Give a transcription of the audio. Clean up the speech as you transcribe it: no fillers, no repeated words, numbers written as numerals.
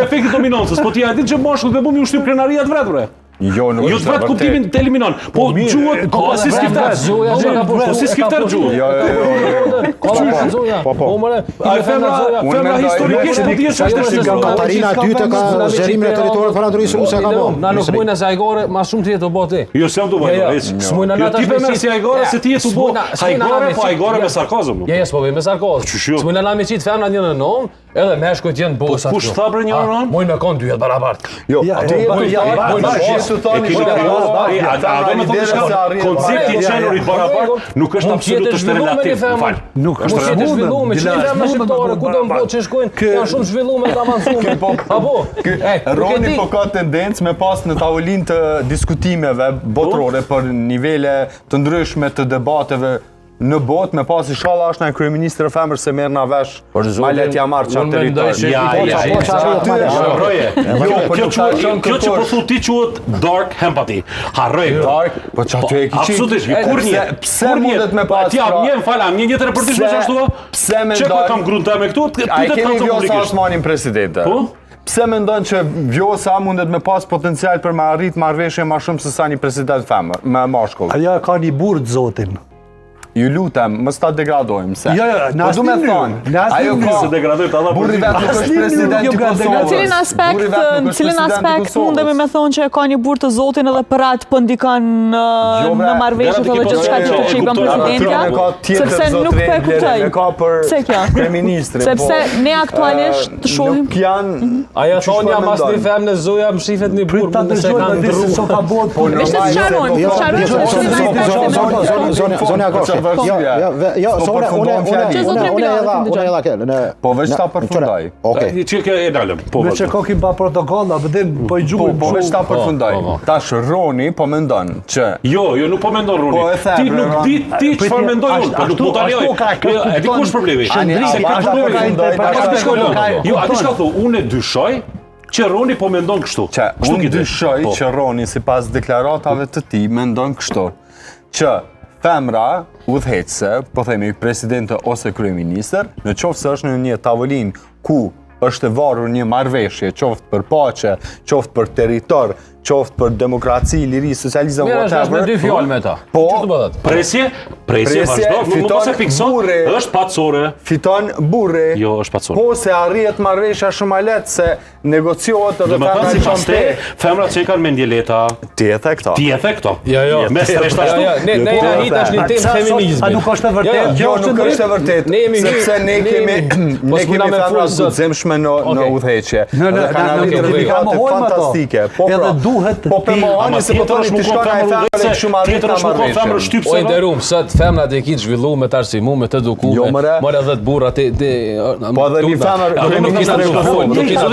efekti dominancës, po ti a din që mashkullt me bumi u shtyp krenaria të vretë, bre. Jo, nuk Jo të vetë kuptimin të eliminon, po gjuhët, po si skiftar. Po si skiftar gjuhët. A femra historikisht po dihet ç'është shqiptar. Katarina dytë ka zgjerimin e territorit falandorisë se ka bën. Na nuk mujna se ajgore ma shumë të jetë u botë. Jo, se jam të bëj. S'mujna na Ti më si ajgore se ti jetë u bë. Ajgore po ajgore me sarkazëm. Ja, s'po me sarkazëm. S'mujna na me qit femra një në nom, edhe meshkujt janë bosa. Kush tha për një në nom? Mujnë me kon dy jetë barabart. Jo, koncepti i qenurit barabart nuk është absolutisht relativ. Nuk është zhvilluar, çfarë femra shqiptare ku do të botë që shkojnë, janë shumë zhvilluar të avancuar. Apo, Roni po ka tendencë me pas në tavolinë të diskutimeve botërore për nivele të ndryshme të debateve në botë me pas inshallah është një kryeministër femër se merr na vesh malet ja marr çat territor. Kjo që po thu ti quhet dark empathy. Harroj. Po çat e ke. Absolutisht, kur një. Pse mundet me pas? Ti jam një falam, një tjetër për ti është ashtu? Pse mendon? Çka kam grunta me këtu? Ai kemi Vjosa Osmanin presidente. Pse mendon që Vjosa mundet me pas potencial për me arrit marrëveshje më shumë se sa një president femër, me mashkull? Ajo ka një burr të zotin. Ju lutem, mos ta degradojmë se. Jo, po du me thonë. Ajo ka se degradoj ta dha. Burri vet nuk është president i Kosovës. Në cilin aspekt mundemi me thonë që ka një burr të zotin edhe për atë po ndikon në marrëveshjet edhe gjithçka që i bën presidentja? Sepse nuk po e kuptoj. Ka për Pse kjo? kryeministrin. Sepse ne aktualisht të shohim. Nuk janë. Ajo thonja mas një femë në zoja më shifet një burr më se kanë ndrruar. Ishte sqarojmë. Po veç ta përfundoj. Okej. Çka e dalëm? Po. Me që kokim pa protokolla, bëdim po i gjuhim. Po veç ta përfundoj. Tash Roni po mendon që Jo, nuk po mendon Roni. Ti nuk di ti çfarë mendoj unë, po nuk do ta lejoj. E di kush problemi. Se ka problemi. Jo, atë çka thu, unë e dyshoj që Roni po mendon kështu. Unë dyshoj që Roni sipas deklaratave të tij mendon kështu. Që femra udhëheqëse, po themi presidente ose kryeministër, në qoftë se është në një tavolinë ku është e varur një marrëveshje, qoftë për paqe, qoftë për territor, qoftë për demokraci, liri, socializëm, whatever. Me dy fjalë me ta. Po, presje vazhdo, nuk mos e fikson, është pacore. Fiton burri. Jo, është pacore. Po se arrihet marrëveshja shumë lehtë se negociohet edhe femra sipas te, femrat që kanë mendje lehta. Ti e the këto. Jo. Me thjesht ashtu. Ne hitash në temë feminizmi. A nuk është e vërtetë? Jo, nuk është e vërtetë. Sepse ne kemi femra të zemshme në udhëheqje. Dhe kanë arritur rezultate fantastike. Po për mohani se po thonë ti shkon ai femra që shumë arrit ta marrësh. O nderum, sot femrat e kinë zhvilluar me të arsimuar me të edukuar. More edhe të burrat Po edhe një femër, nuk kishte